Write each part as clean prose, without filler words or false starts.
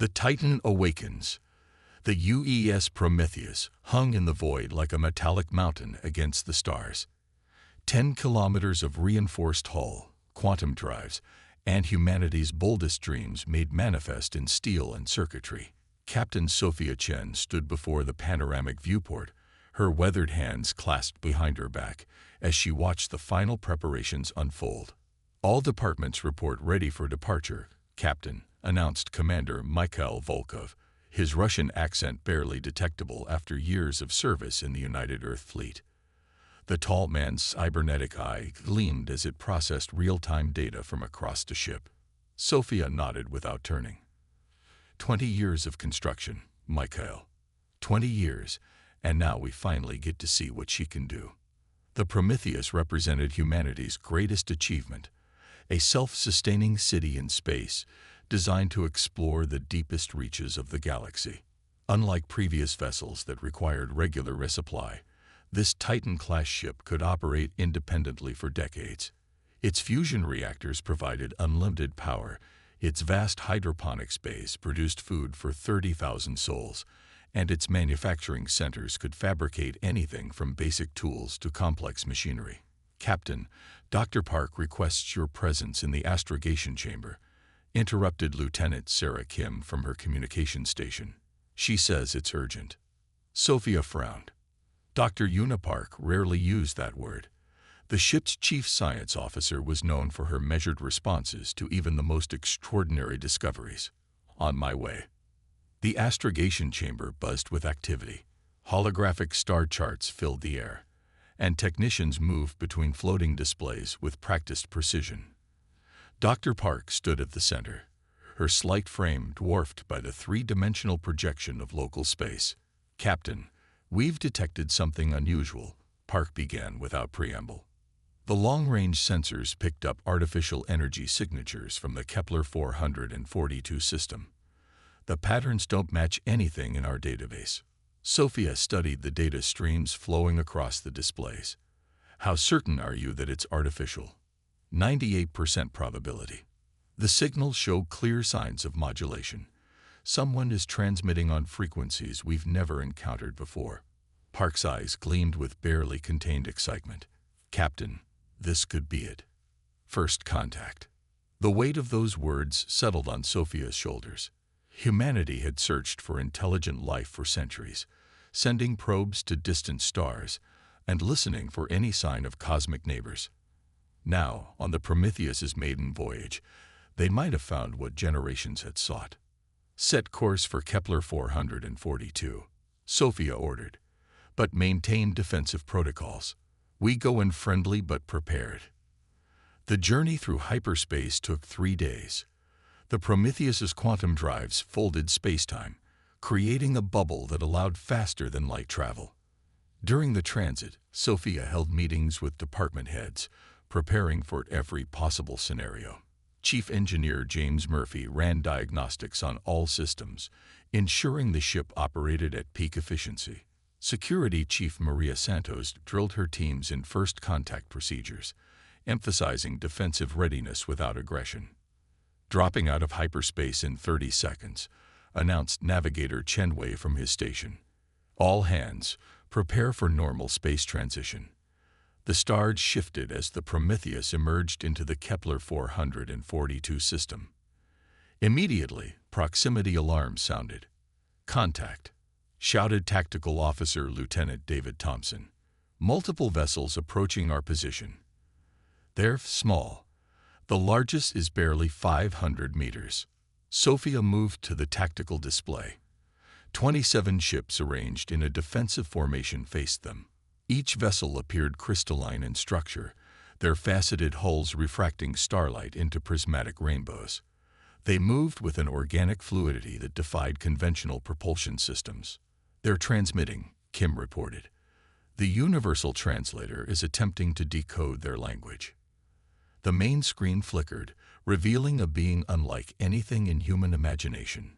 The Titan awakens. The UES Prometheus hung in the void like a metallic mountain against the stars. 10 kilometers of reinforced hull, quantum drives, and humanity's boldest dreams made manifest in steel and circuitry. Captain Sophia Chen stood before the panoramic viewport, her weathered hands clasped behind her back, as she watched the final preparations unfold. "All departments report ready for departure, Captain," announced Commander Mikhail Volkov, his Russian accent barely detectable after years of service in the United Earth Fleet. The tall man's cybernetic eye gleamed as it processed real-time data from across the ship. Sophia nodded without turning. 20 years of construction, Mikhail. 20 years, and now we finally get to see what she can do. The Prometheus represented humanity's greatest achievement, a self-sustaining city in space designed to explore the deepest reaches of the galaxy. Unlike previous vessels that required regular resupply, this Titan-class ship could operate independently for decades. Its fusion reactors provided unlimited power, its vast hydroponics bays produced food for 30,000 souls, and its manufacturing centers could fabricate anything from basic tools to complex machinery. "Captain, Dr. Park requests your presence in the astrogation chamber," interrupted Lieutenant Sarah Kim from her communication station. "She says it's urgent." Sophia frowned. Dr. Park rarely used that word. The ship's chief science officer was known for her measured responses to even the most extraordinary discoveries. "On my way." The astrogation chamber buzzed with activity. Holographic star charts filled the air, and technicians moved between floating displays with practiced precision. Dr. Park stood at the center, her slight frame dwarfed by the three-dimensional projection of local space. "Captain, we've detected something unusual," Park began without preamble. The long-range sensors picked up artificial energy signatures from the Kepler 442 system. "The patterns don't match anything in our database." Sophia studied the data streams flowing across the displays. "How certain are you that it's artificial?" 98% probability. "The signals show clear signs of modulation. Someone is transmitting on frequencies we've never encountered before." Park's eyes gleamed with barely contained excitement. "Captain, this could be it. First contact." The weight of those words settled on Sophia's shoulders. Humanity had searched for intelligent life for centuries, sending probes to distant stars and listening for any sign of cosmic neighbors. Now, on the Prometheus's maiden voyage, they might have found what generations had sought. "Set course for Kepler 442, Sophia ordered, "but maintain defensive protocols. We go in friendly but prepared." The journey through hyperspace took 3 days. The Prometheus's quantum drives folded spacetime, creating a bubble that allowed faster-than-light travel. During the transit, Sophia held meetings with department heads, preparing for every possible scenario. Chief Engineer James Murphy ran diagnostics on all systems, ensuring the ship operated at peak efficiency. Security Chief Maria Santos drilled her teams in first contact procedures, emphasizing defensive readiness without aggression. "Dropping out of hyperspace in 30 seconds, announced Navigator Chen Wei from his station. "All hands, prepare for normal space transition." The stars shifted as the Prometheus emerged into the Kepler 442 system. Immediately, proximity alarms sounded. "Contact," shouted Tactical Officer Lieutenant David Thompson. "Multiple vessels approaching our position. They're small. The largest is barely 500 meters." Sophia moved to the tactical display. 27 ships arranged in a defensive formation faced them. Each vessel appeared crystalline in structure, their faceted hulls refracting starlight into prismatic rainbows. They moved with an organic fluidity that defied conventional propulsion systems. "They're transmitting," Kim reported. "The universal translator is attempting to decode their language." The main screen flickered, revealing a being unlike anything in human imagination.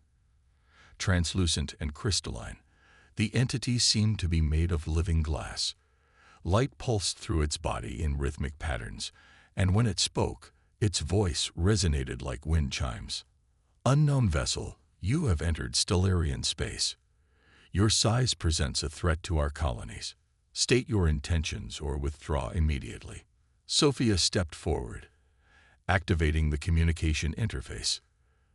Translucent and crystalline, the entity seemed to be made of living glass. Light pulsed through its body in rhythmic patterns, and when it spoke, its voice resonated like wind chimes. "Unknown vessel, You have entered Stellarian space. Your size presents a threat to our colonies. State your intentions or withdraw immediately. Sophia stepped forward, activating the communication interface.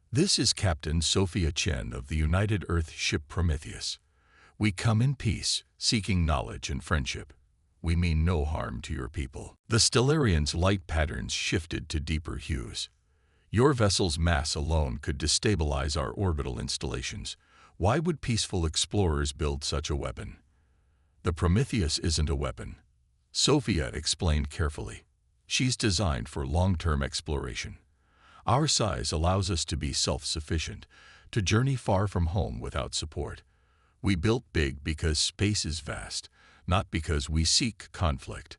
This is Captain Sophia Chen of the United Earth ship Prometheus. We come in peace, seeking knowledge and friendship. We mean no harm to your people. The Stellarians' light patterns shifted to deeper hues. Your vessel's mass alone could destabilize our orbital installations. Why would peaceful explorers build such a weapon? The Prometheus isn't a weapon, Sophia explained carefully. She's designed for long-term exploration. Our size allows us to be self-sufficient, to journey far from home without support. We built big because space is vast, not because we seek conflict.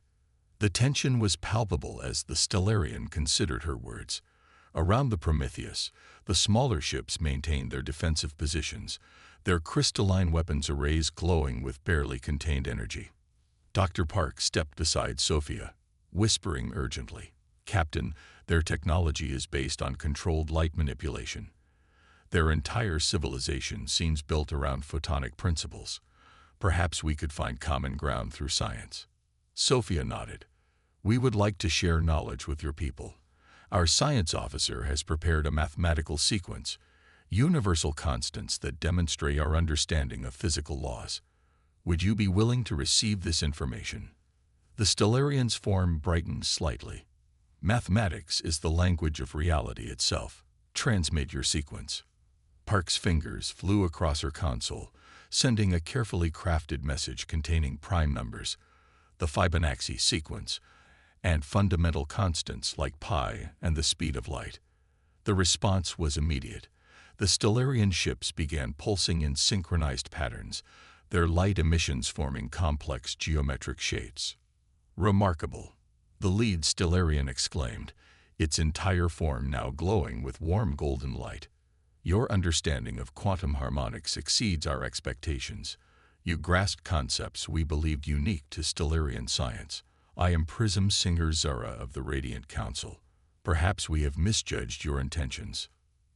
The tension was palpable as the Stellarian considered her words. Around the Prometheus, the smaller ships maintained their defensive positions, their crystalline weapons arrays glowing with barely contained energy. Dr. Park stepped beside Sophia, whispering urgently, "Captain, their technology is based on controlled light manipulation. Their entire civilization seems built around photonic principles. Perhaps we could find common ground through science." Sophia nodded. "We would like to share knowledge with your people. Our science officer has prepared a mathematical sequence, universal constants that demonstrate our understanding of physical laws. Would you be willing to receive this information?" The Stellarian's form brightened slightly. "Mathematics is the language of reality itself. Transmit your sequence." Park's fingers flew across her console, sending a carefully crafted message containing prime numbers, the Fibonacci sequence, and fundamental constants like pi and the speed of light. The response was immediate. The Stellarian ships began pulsing in synchronized patterns, their light emissions forming complex geometric shapes. "Remarkable," the lead Stellarian exclaimed, its entire form now glowing with warm golden light. "Your understanding of quantum harmonics exceeds our expectations. You grasp concepts we believed unique to Stellarian science. I am Prism Singer Zara of the Radiant Council. Perhaps we have misjudged your intentions."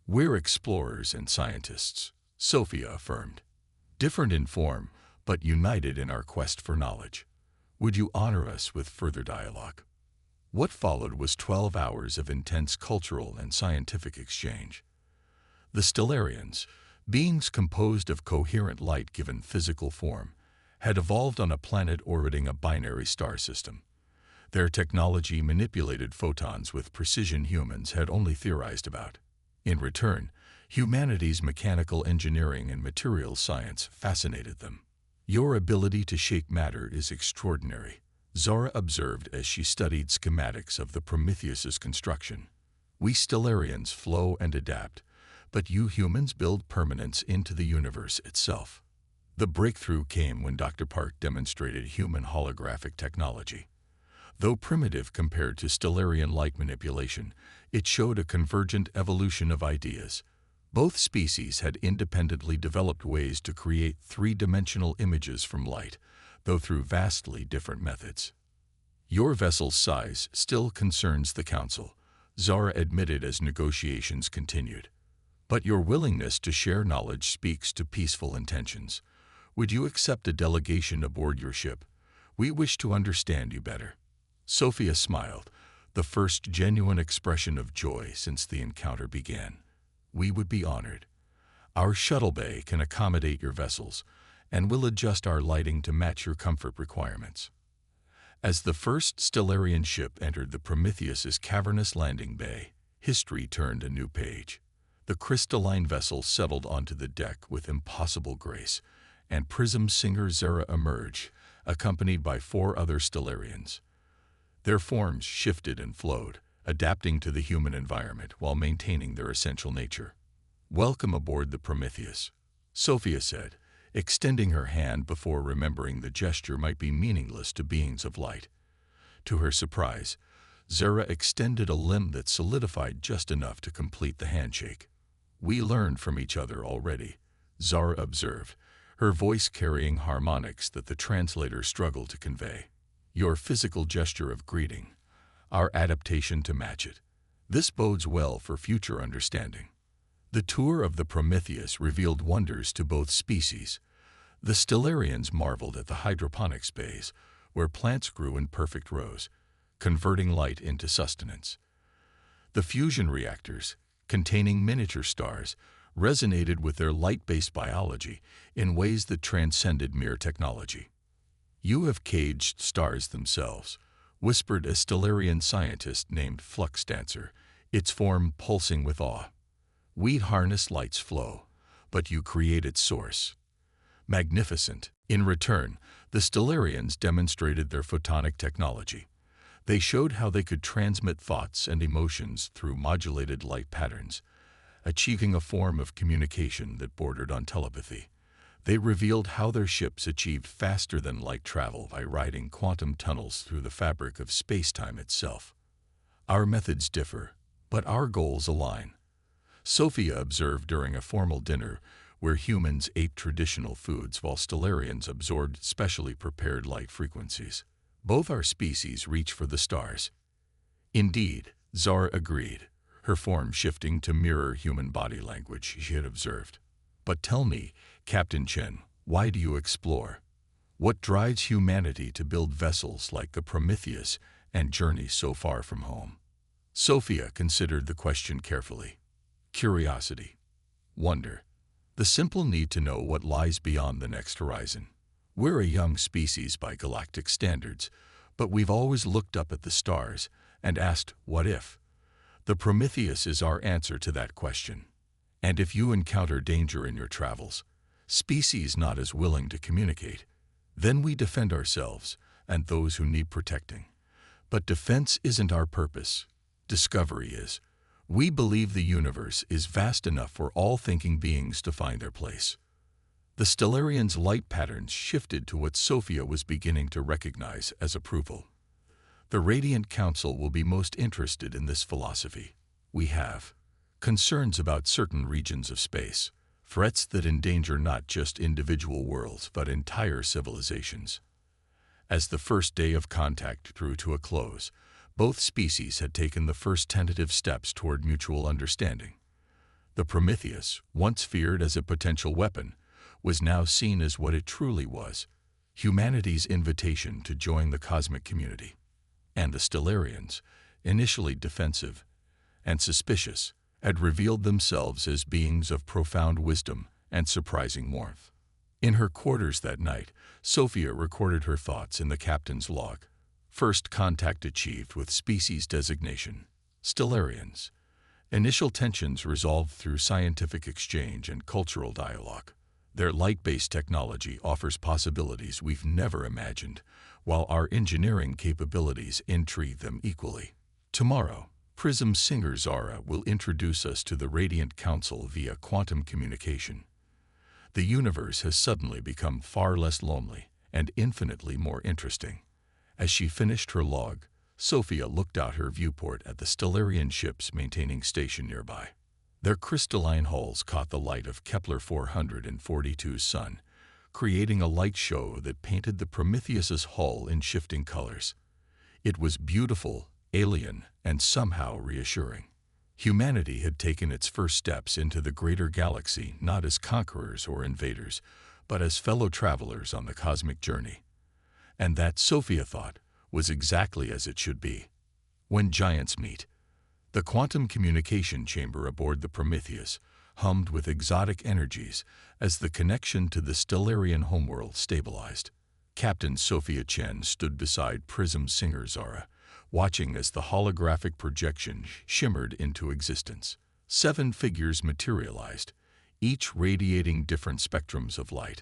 "We're explorers and scientists," Sophia affirmed. "Different in form, but united in our quest for knowledge. Would you honor us with further dialogue?" What followed was 12 hours of intense cultural and scientific exchange. The Stellarians, beings composed of coherent light given physical form, had evolved on a planet orbiting a binary star system. Their technology manipulated photons with precision humans had only theorized about. In return, humanity's mechanical engineering and materials science fascinated them. "Your ability to shape matter is extraordinary," Zara observed as she studied schematics of the Prometheus's construction. "We Stellarians flow and adapt, but you humans build permanence into the universe itself." The breakthrough came when Dr. Park demonstrated human holographic technology. Though primitive compared to Stellarian light manipulation, it showed a convergent evolution of ideas. Both species had independently developed ways to create three-dimensional images from light, though through vastly different methods. "Your vessel's size still concerns the Council," Zara admitted as negotiations continued. "But your willingness to share knowledge speaks to peaceful intentions. Would you accept a delegation aboard your ship? We wish to understand you better." Sophia smiled, the first genuine expression of joy since the encounter began. "We would be honored. Our shuttle bay can accommodate your vessels, and we'll adjust our lighting to match your comfort requirements." As the first Stellarian ship entered the Prometheus's cavernous landing bay, history turned a new page. The crystalline vessel settled onto the deck with impossible grace, and Prism Singer Zara emerged, accompanied by 4 other Stellarians. Their forms shifted and flowed, adapting to the human environment while maintaining their essential nature. "Welcome aboard the Prometheus," Sophia said, extending her hand before remembering the gesture might be meaningless to beings of light. To her surprise, Zara extended a limb that solidified just enough to complete the handshake. "We learned from each other already," Zara observed, her voice carrying harmonics that the translator struggled to convey. "Your physical gesture of greeting, our adaptation to match it. This bodes well for future understanding." The tour of the Prometheus revealed wonders to both species. The Stellarians marveled at the hydroponic space, where plants grew in perfect rows, converting light into sustenance. The fusion reactors, containing miniature stars, resonated with their light-based biology in ways that transcended mere technology. "You have caged stars themselves," whispered a Stellarian scientist named Flux Dancer, its form pulsing with awe. "We harness light's flow, but you create its source." Magnificent. In return, the Stellarians demonstrated their photonic technology. They showed how they could transmit thoughts and emotions through modulated light patterns, achieving a form of communication that bordered on telepathy. They revealed how their ships achieved faster-than-light travel by riding quantum tunnels through the fabric of space-time itself. "Our methods differ, but our goals align," Sophia observed during a formal dinner where humans ate traditional foods while Stellarians absorbed specially prepared light frequencies. "Both our species reach for the stars." "Indeed," Zara agreed, her form shifting to mirror human body language she had observed. "But tell me, Captain Chen, why do you explore? What drives humanity to build vessels like the Prometheus and journey so far from home?" Sophia considered the question carefully. "Curiosity. Wonder. The simple need to know what lies beyond the next horizon. We're a young species by galactic standards, but we've always looked up at the stars and asked, what if? The Prometheus is our answer to that question. And if you encounter danger in your travels, species not as willing to communicate, then we defend ourselves and those who need protecting. But defense isn't our purpose. Discovery is. We believe the universe is vast enough for all thinking beings to find their place." The Stellarians' light patterns shifted to what Sophia was beginning to recognize as approval. "The Radiant Council will be most interested in this philosophy. We have concerns about certain regions of space, threats that endanger not just individual worlds but entire civilizations." As the first day of contact drew to a close, both species had taken the first tentative steps toward mutual understanding. The Prometheus, once feared as a potential weapon, was now seen as what it truly was, humanity's invitation to join the cosmic community. And the Stellarians, initially defensive and suspicious, had revealed themselves as beings of profound wisdom and surprising warmth. In her quarters that night, Sophia recorded her thoughts in the captain's log. First contact achieved with species designation. Stellarians. Initial tensions resolved through scientific exchange and cultural dialogue. Their light-based technology offers possibilities we've never imagined, while our engineering capabilities intrigue them equally. Tomorrow, Prism singer Zara will introduce us to the Radiant Council via quantum communication. The universe has suddenly become far less lonely and infinitely more interesting. As she finished her log, Sophia looked out her viewport at the Stellarian ships maintaining station nearby. Their crystalline hulls caught the light of Kepler 442's sun, creating a light show that painted the Prometheus's hull in shifting colors. It was beautiful, alien, and somehow reassuring. Humanity had taken its first steps into the greater galaxy not as conquerors or invaders, but as fellow travelers on the cosmic journey. And that, Sophia thought, was exactly as it should be. When giants meet. The quantum communication chamber aboard the Prometheus hummed with exotic energies as the connection to the Stellarian homeworld stabilized. Captain Sophia Chen stood beside Prism singer Zara, watching as the holographic projection shimmered into existence. 7 figures materialized, each radiating different spectrums of light.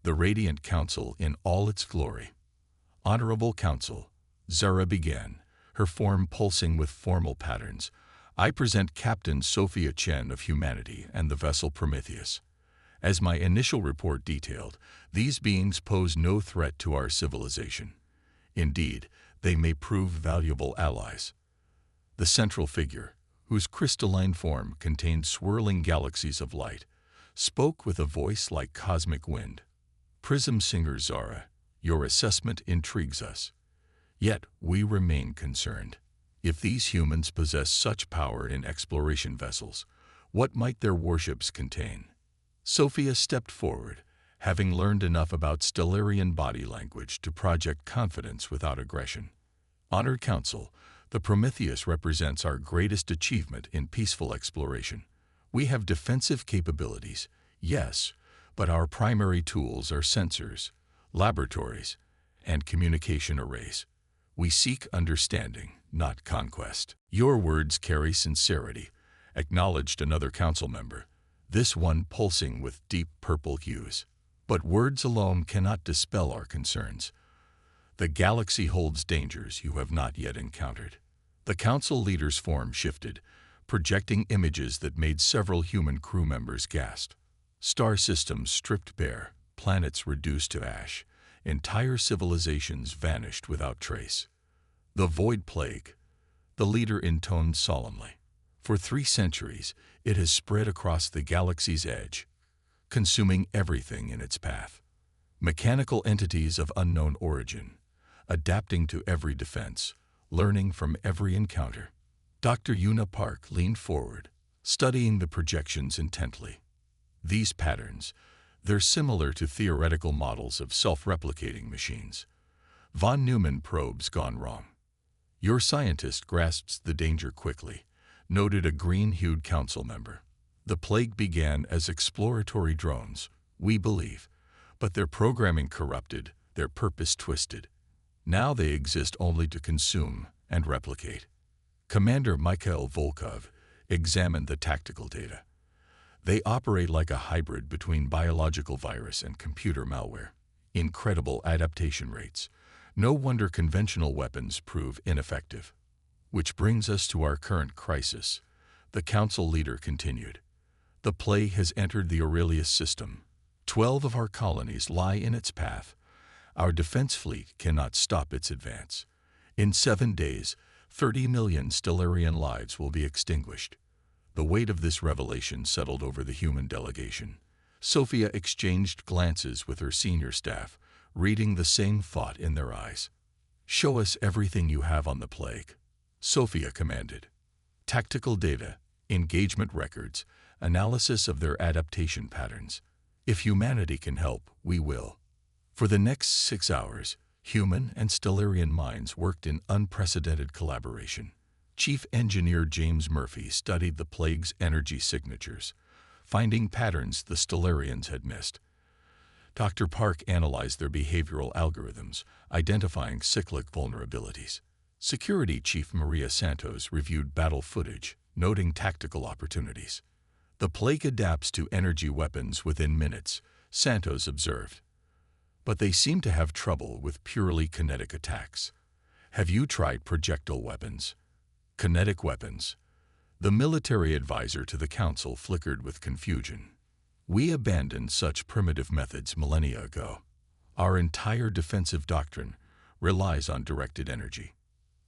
The Radiant Council in all its glory. "Honorable Council," Zara began, her form pulsing with formal patterns. "I present Captain Sophia Chen of humanity and the vessel Prometheus. As my initial report detailed, these beings pose no threat to our civilization. Indeed, they may prove valuable allies." The central figure, whose crystalline form contained swirling galaxies of light, spoke with a voice like cosmic wind. "Prism singer Zara, your assessment intrigues us. Yet we remain concerned. If these humans possess such power in exploration vessels, What might their warships contain? Sophia stepped forward, having learned enough about Stellarian body language to project confidence without aggression. Honored Council, the Prometheus represents our greatest achievement in peaceful exploration. We have defensive capabilities, yes, but our primary tools are sensors, laboratories, and communication arrays. We seek understanding, not conquest. Your words carry sincerity, acknowledged another council member, this one pulsing with deep purple hues. But words alone cannot dispel our concerns. The galaxy holds dangers you have not yet encountered. The council leader's form shifted, projecting images that made several human crew members gasp. Star systems stripped bare, planets reduced to ash, entire civilizations vanished without trace. The Void Plague, the leader intoned solemnly. For 3 centuries, it has spread across the galaxy's edge, consuming everything in its path. Mechanical entities of unknown origin, adapting to every defense, learning from every encounter. Dr. Una Park leaned forward, studying the projections intently. These patterns, they're similar to theoretical models of self-replicating machines. Von Neumann probes gone wrong. Your scientist grasps the danger quickly, noted a green-hued council member. The plague began as exploratory drones, we believe, but their programming corrupted, their purpose twisted. Now they exist only to consume and replicate. Commander Mikhail Volkov examined the tactical data. They operate like a hybrid between biological virus and computer malware. Incredible adaptation rates. No wonder conventional weapons prove ineffective. Which brings us to our current crisis, the council leader continued. The plague has entered the Aurelius system. 12 of our colonies lie in its path. Our defense fleet cannot stop its advance. In 7 days, 30 million Stellarian lives will be extinguished. The weight of this revelation settled over the human delegation. Sophia exchanged glances with her senior staff, reading the same thought in their eyes. Show us everything you have on the plague, Sophia commanded. Tactical data, engagement records, analysis of their adaptation patterns. If humanity can help, we will. For the next 6 hours, human and Stellarian minds worked in unprecedented collaboration. Chief Engineer James Murphy studied the plague's energy signatures, finding patterns the Stellarians had missed. Dr. Park analyzed their behavioral algorithms, identifying cyclic vulnerabilities. Security Chief Maria Santos reviewed battle footage, noting tactical opportunities. The plague adapts to energy weapons within minutes, Santos observed. But they seem to have trouble with purely kinetic attacks. Have you tried projectile weapons? Kinetic weapons. The military advisor to the council flickered with confusion. We abandoned such primitive methods millennia ago. Our entire defensive doctrine relies on directed energy.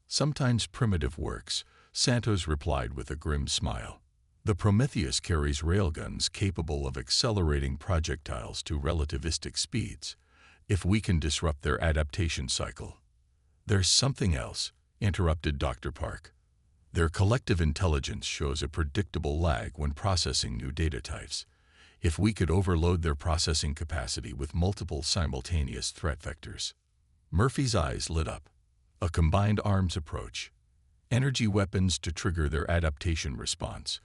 Sometimes primitive works, Santos replied with a grim smile. The Prometheus carries railguns capable of accelerating projectiles to relativistic speeds, if we can disrupt their adaptation cycle. There's something else, interrupted Dr. Park. Their collective intelligence shows a predictable lag when processing new data types. If we could overload their processing capacity with multiple simultaneous threat vectors. Murphy's eyes lit up. A combined arms approach. Energy weapons to trigger their adaptation response.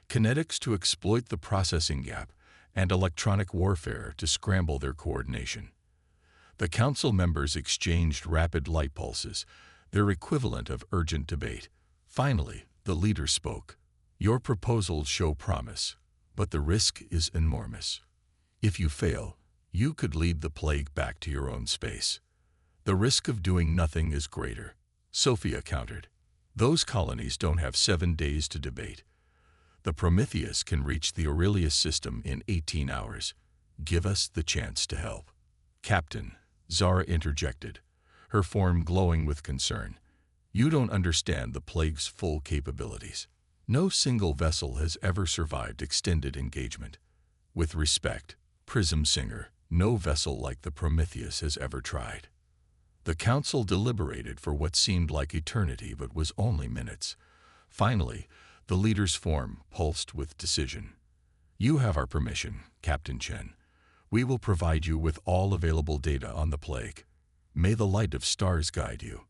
Kinetics to exploit the processing gap, and electronic warfare to scramble their coordination. The council members exchanged rapid light pulses, their equivalent of urgent debate. Finally, the leader spoke. Your proposals show promise, but the risk is enormous. If you fail, you could lead the plague back to your own space. The risk of doing nothing is greater, Sophia countered. Those colonies don't have 7 days to debate. The Prometheus can reach the Aurelius system in 18 hours. Give us the chance to help. Captain, Zara interjected, her form glowing with concern. You don't understand the plague's full capabilities. No single vessel has ever survived extended engagement. With respect, Prism Singer, no vessel like the Prometheus has ever tried. The council deliberated for what seemed like eternity but was only minutes. Finally, The leader's form pulsed with decision. "You have our permission, Captain Chen. We will provide you with all available data on the plague. May the light of stars guide you."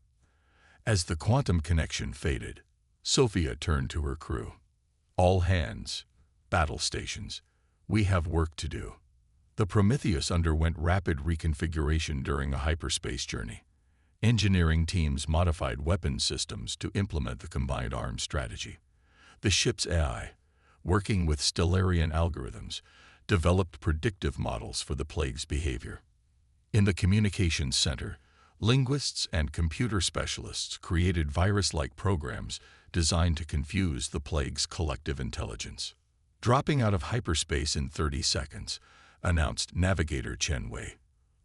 As the quantum connection faded, Sophia turned to her crew. "All hands, battle stations, we have work to do." The Prometheus underwent rapid reconfiguration during a hyperspace journey. Engineering teams modified weapons systems to implement the combined arms strategy. The ship's AI, working with Stellarian algorithms, developed predictive models for the plague's behavior. In the communications center, linguists and computer specialists created virus-like programs designed to confuse the plague's collective intelligence. "Dropping out of hyperspace in 30 seconds, announced Navigator Chen Wei.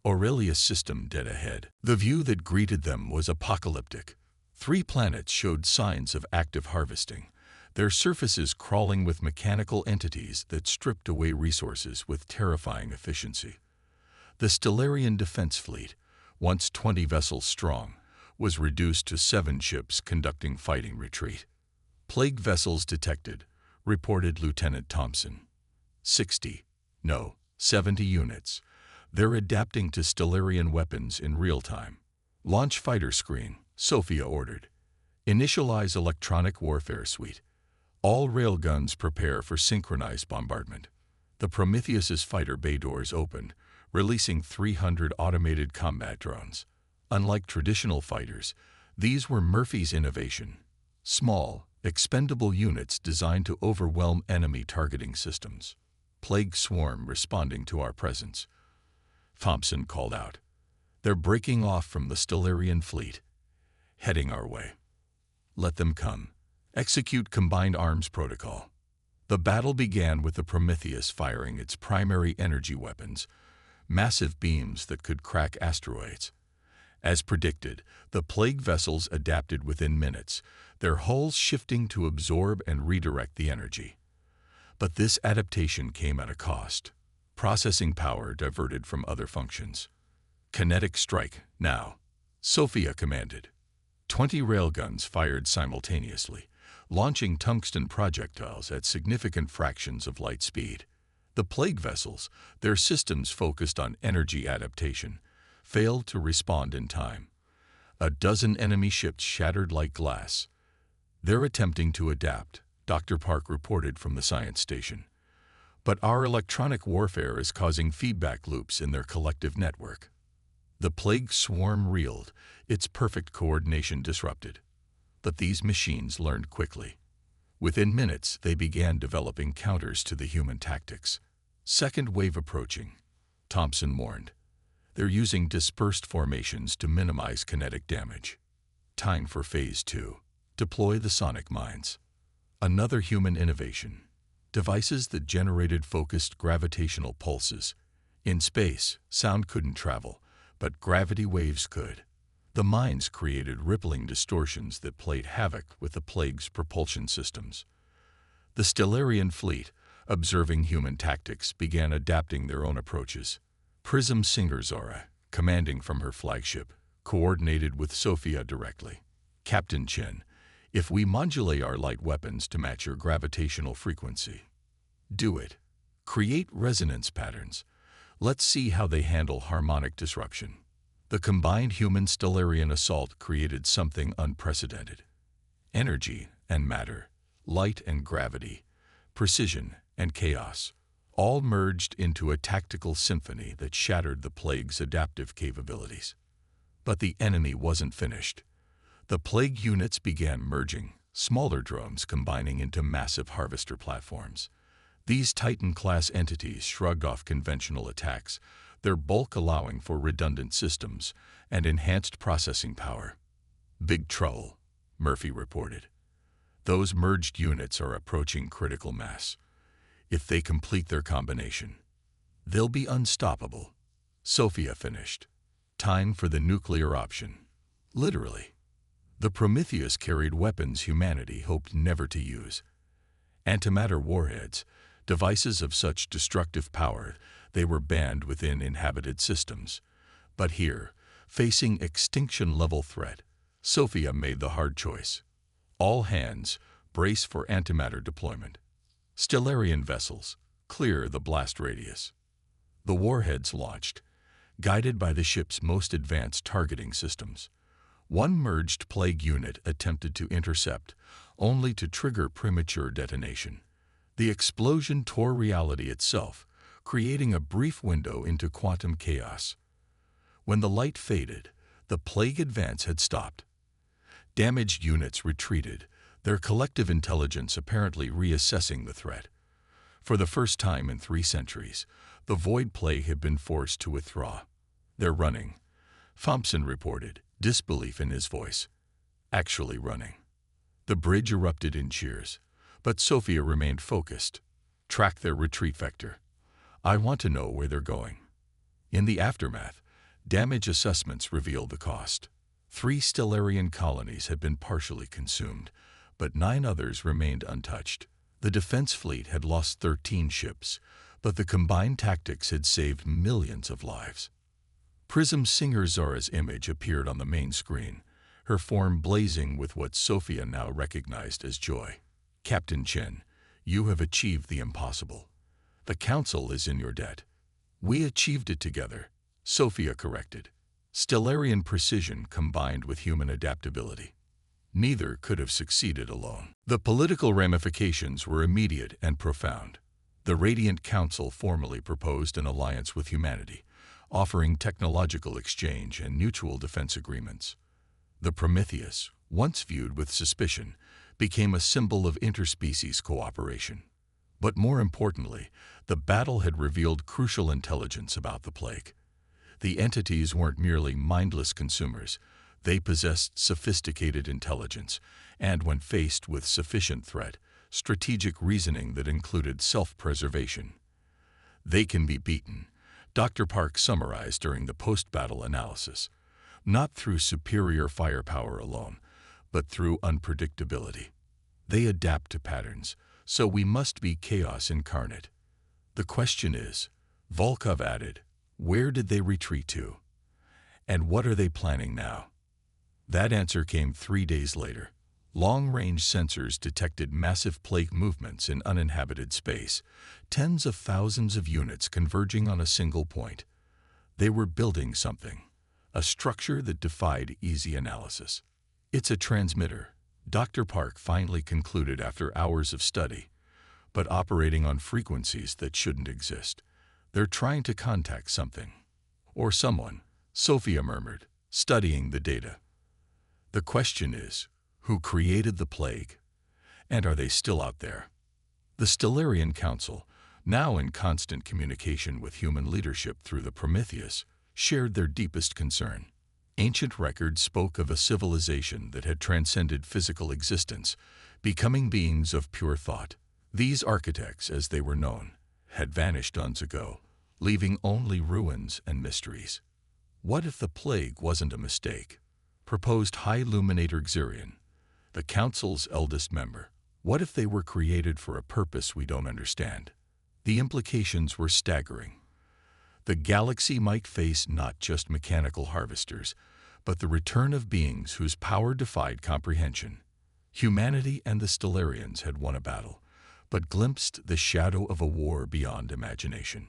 Aurelius system dead ahead. The view that greeted them was apocalyptic. 3 planets showed signs of active harvesting, their surfaces crawling with mechanical entities that stripped away resources with terrifying efficiency. The Stellarian defense fleet, once 20 vessels strong, was reduced to 7 ships conducting fighting retreat. "Plague vessels detected," reported Lieutenant Thompson. 70 units. They're adapting to Stellarian weapons in real time. "Launch fighter screen," Sophia ordered. "Initialize electronic warfare suite. All railguns prepare for synchronized bombardment." The Prometheus's fighter bay doors opened, releasing 300 automated combat drones. Unlike traditional fighters, these were Murphy's innovation. Small, expendable units designed to overwhelm enemy targeting systems. "Plague swarm responding to our presence," Thompson called out. "They're breaking off from the Stellarian fleet, heading our way. Let them come. Execute combined arms protocol." The battle began with the Prometheus firing its primary energy weapons, massive beams that could crack asteroids. As predicted, the plague vessels adapted within minutes, their hulls shifting to absorb and redirect the energy. But this adaptation came at a cost. Processing power diverted from other functions. "Kinetic strike, now," Sophia commanded. 20 railguns fired simultaneously, launching tungsten projectiles at significant fractions of light speed. The plague vessels, their systems focused on energy adaptation, failed to respond in time. A dozen enemy ships shattered like glass. "They're attempting to adapt," Dr. Park reported from the science station. "But our electronic warfare is causing feedback loops in their collective network." The plague swarm reeled, its perfect coordination disrupted. But these machines learned quickly. Within minutes, they began developing counters to the human tactics. "Second wave approaching," Thompson warned. "They're using dispersed formations to minimize kinetic damage. Time for Phase 2. Deploy the sonic mines." Another human innovation. Devices that generated focused gravitational pulses. In space, sound couldn't travel, but gravity waves could. The mines created rippling distortions that played havoc with the plague's propulsion systems. The Stellarian fleet, observing human tactics, began adapting their own approaches. Prism Singer Zora, commanding from her flagship, coordinated with Sophia directly. "Captain Chen, if we modulate our light weapons to match your gravitational frequency." "Do it. Create resonance patterns. Let's see how they handle harmonic disruption." The combined human Stellarian assault created something unprecedented. Energy and matter, light and gravity, precision and chaos, all merged into a tactical symphony that shattered the plague's adaptive capabilities. But the enemy wasn't finished. The plague units began merging, smaller drones combining into massive harvester platforms. These Titan-class entities shrugged off conventional attacks, their bulk allowing for redundant systems and enhanced processing power. "Big trouble," Murphy reported. "Those merged units are approaching critical mass. If they complete their combination, they'll be unstoppable." Sophia finished. "Time for the nuclear option." Literally. The Prometheus carried weapons humanity hoped never to use. Antimatter warheads, devices of such destructive power they were banned within inhabited systems. But here, facing extinction-level threat, Sophia made the hard choice. "All hands, brace for antimatter deployment. Stellarian vessels, clear the blast radius. The warheads launched, guided by the ship's most advanced targeting systems. One merged plague unit attempted to intercept, only to trigger premature detonation. The explosion tore reality itself, creating a brief window into quantum chaos. When the light faded, the plague advance had stopped. Damaged units retreated, their collective intelligence apparently reassessing the threat. For the first time in 3 centuries, the Void Plague had been forced to withdraw. "They're running," Thompson reported, disbelief in his voice. "Actually running." The bridge erupted in cheers, but Sophia remained focused. "Track their retreat vector. I want to know where they're going." In the aftermath, damage assessments revealed the cost. 3 Stellarian colonies had been partially consumed, but 9 others remained untouched. The defense fleet had lost 13 ships, but the combined tactics had saved millions of lives. Prism Singer Zora's image appeared on the main screen, her form blazing with what Sophia now recognized as joy. "Captain Chen, you have achieved the impossible. The Council is in your debt." "We achieved it together," Sophia corrected. Stellarian precision combined with human adaptability. Neither could have succeeded alone. The political ramifications were immediate and profound. The Radiant Council formally proposed an alliance with humanity, offering technological exchange and mutual defense agreements. The Prometheus, once viewed with suspicion, became a symbol of interspecies cooperation. But more importantly, the battle had revealed crucial intelligence about the plague. The entities weren't merely mindless consumers. They possessed sophisticated intelligence, and when faced with sufficient threat, strategic reasoning that included self-preservation. "They can be beaten," Dr. Park summarized during the post-battle analysis, "not through superior firepower alone, but through unpredictability. They adapt to patterns, so we must be chaos incarnate." The question is, Volkov added, where did they retreat to? And what are they planning now? That answer came 3 days later. Long-range sensors detected massive plague movements in uninhabited space, tens of thousands of units converging on a single point. They were building something, a structure that defied easy analysis. "It's a transmitter," Dr. Park finally concluded after hours of study, "but operating on frequencies that shouldn't exist. They're trying to contact something. Or someone," Sophia murmured, studying the data. "The question is, who created the plague? And are they still out there?" The Stellarian Council, now in constant communication with human leadership through the Prometheus, shared their deepest concern. Ancient records spoke of a civilization that had transcended physical existence, becoming beings of pure thought. These architects, as they were known, had vanished eons ago, leaving only ruins and mysteries. What if the plague wasn't a mistake? Proposed High Illuminator Xerion, the Council's eldest member. What if they were created for a purpose we don't understand? The implications were staggering. The galaxy might face not just mechanical harvesters, but the return of beings whose power defied comprehension. Humanity and the Stellarians had won a battle, but glimpsed the shadow of a war beyond imagination.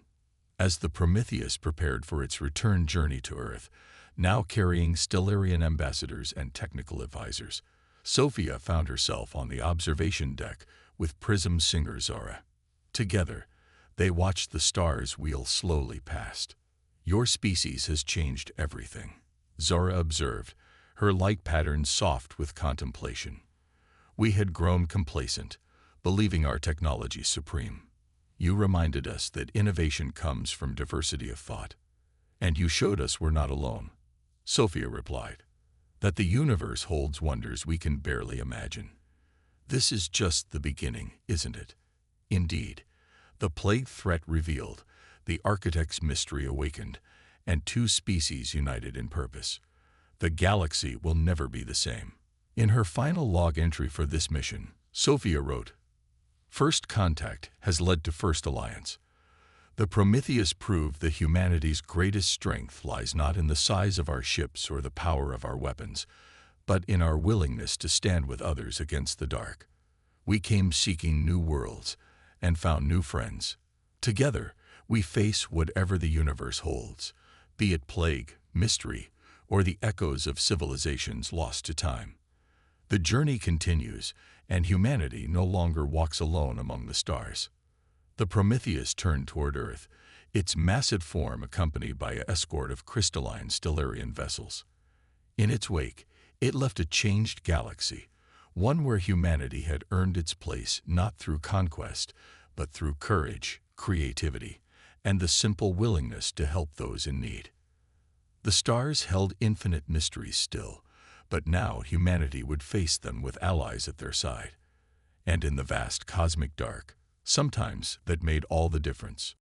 As the Prometheus prepared for its return journey to Earth, now carrying Stellarian ambassadors and technical advisors, Sophia found herself on the observation deck with Prism Singer Zora. Together, they watched the stars wheel slowly past. "Your species has changed everything," Zora observed, her light patterns soft with contemplation. "We had grown complacent, believing our technology supreme. You reminded us that innovation comes from diversity of thought. And you showed us we're not alone," Sophia replied. "That the universe holds wonders we can barely imagine. This is just the beginning, isn't it?" Indeed, the plague threat revealed, the architect's mystery awakened, and 2 species united in purpose. The galaxy will never be the same. In her final log entry for this mission, Sophia wrote, "First contact has led to first alliance. The Prometheus proved that humanity's greatest strength lies not in the size of our ships or the power of our weapons, but in our willingness to stand with others against the dark. We came seeking new worlds and found new friends. Together, we face whatever the universe holds, be it plague, mystery, or the echoes of civilizations lost to time. The journey continues, and humanity no longer walks alone among the stars. The Prometheus turned toward Earth, its massive form accompanied by an escort of crystalline Stellarian vessels. In its wake, it left a changed galaxy, one where humanity had earned its place not through conquest, but through courage, creativity, and the simple willingness to help those in need. The stars held infinite mysteries still, but now humanity would face them with allies at their side. And in the vast cosmic dark, sometimes that made all the difference.